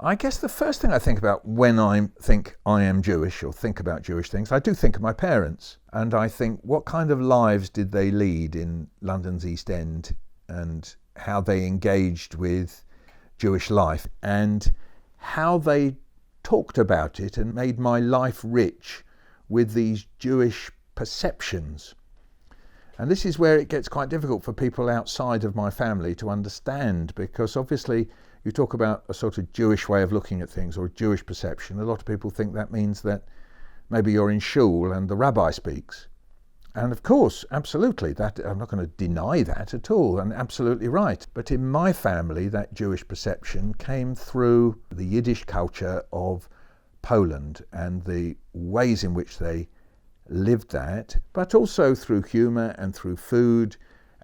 I guess the first thing I think about when I think I am Jewish or think about Jewish things, I do think of my parents, and I think what kind of lives did they lead in London's East End and how they engaged with Jewish life and how they talked about it and made my life rich with these Jewish perceptions. And this is where it gets quite difficult for people outside of my family to understand, because obviously you talk about a sort of Jewish way of looking at things or a Jewish perception. A lot of people think that means that maybe you're in shul and the rabbi speaks. And of course, absolutely, that I'm not going to deny that at all, and absolutely right. But in my family, that Jewish perception came through the Yiddish culture of Poland and the ways in which they lived that, but also through humour and through food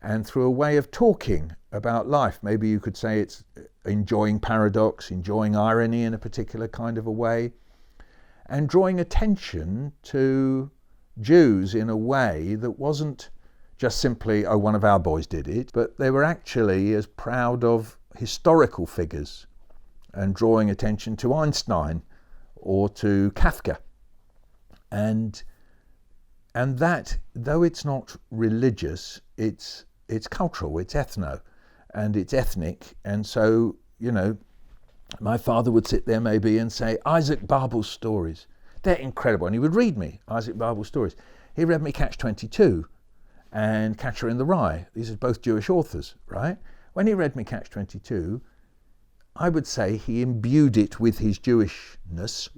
and through a way of talking about life. Maybe you could say it's enjoying paradox, enjoying irony in a particular kind of a way, and drawing attention to Jews in a way that wasn't just simply, oh, one of our boys did it, but they were actually as proud of historical figures and drawing attention to Einstein or to Kafka. And that, though it's not religious, it's cultural, it's ethno, and it's ethnic. And so, you know, my father would sit there maybe and say, Isaac Barbel's stories, they're incredible. And he would read me Isaac Barbel's stories. He read me Catch-22 and Catcher in the Rye. These are both Jewish authors, right? When he read me Catch-22, I would say he imbued it with his Jewishness.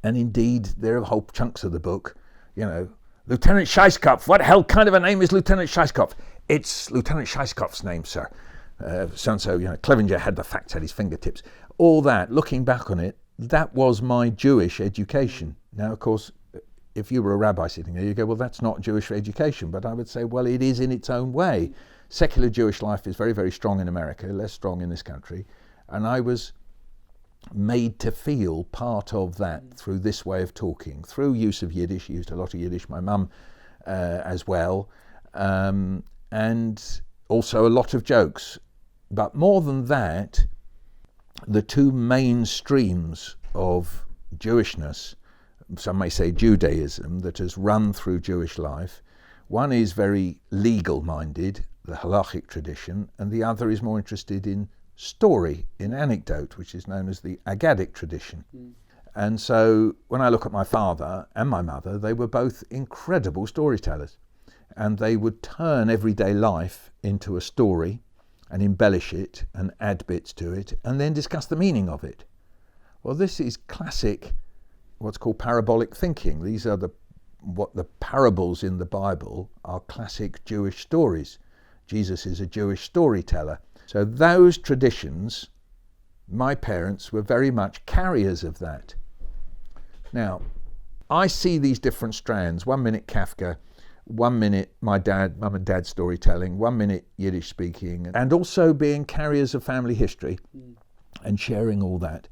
And indeed, there are whole chunks of the book, you know, Lieutenant Scheisskopf, what hell kind of a name is Lieutenant Scheisskopf? It's Lieutenant Scheisskopf's name, sir. So-and-so, you know, Clevenger had the facts at his fingertips. All that, looking back on it, that was my Jewish education. Now, of course, if you were a rabbi sitting there, you go, well, that's not Jewish education. But I would say, well, it is in its own way. Secular Jewish life is very, very strong in America, less strong in this country. And I was made to feel part of that through this way of talking, through use of Yiddish. Used a lot of Yiddish, my mum as well, and also a lot of jokes. But more than that, the two main streams of Jewishness, some may say Judaism, that has run through Jewish life, one is very legal-minded, the halachic tradition, and the other is more interested in story, in anecdote, which is known as the Agadic tradition. And so when I look at my father and my mother, they were both incredible storytellers, and they would turn everyday life into a story and embellish it and add bits to it and then discuss the meaning of it. Well, this is classic, what's called parabolic thinking. These are what the parables in the Bible are, classic Jewish stories. Jesus is a Jewish storyteller. So those traditions, my parents were very much carriers of that. Now, I see these different strands. 1 minute Kafka, 1 minute my mum and dad storytelling, 1 minute Yiddish speaking, and also being carriers of family history and sharing all that.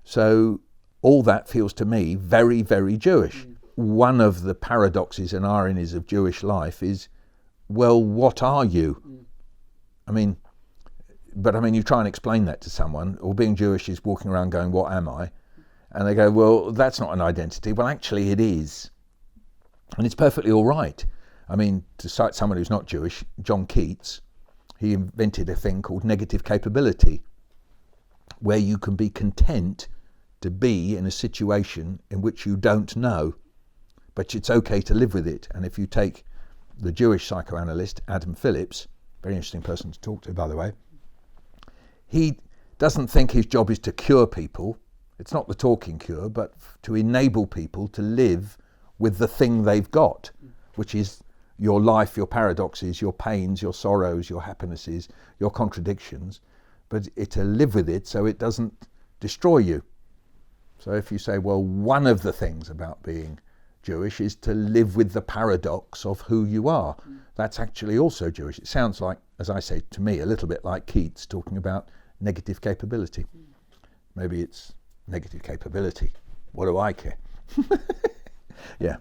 So all that feels to me very, very Jewish. One of the paradoxes and ironies of Jewish life is, well, what are you? I mean, you try and explain that to someone, or being Jewish is walking around going, what am I? And they go, well, that's not an identity. Well, actually it is. And it's perfectly all right. I mean, to cite someone who's not Jewish, John Keats, he invented a thing called negative capability, where you can be content to be in a situation in which you don't know, but it's okay to live with it. And if you take the Jewish psychoanalyst, Adam Phillips, very interesting person to talk to, by the way, he doesn't think his job is to cure people. It's not the talking cure, but to enable people to live with the thing they've got, which is your life, your paradoxes, your pains, your sorrows, your happinesses, your contradictions, but to live with it so it doesn't destroy you. So if you say, well, one of the things about being Jewish is to live with the paradox of who you are, that's actually also Jewish. It sounds like, as I say, to me, a little bit like Keats talking about negative capability. Maybe it's negative capability. What do I care? Yeah.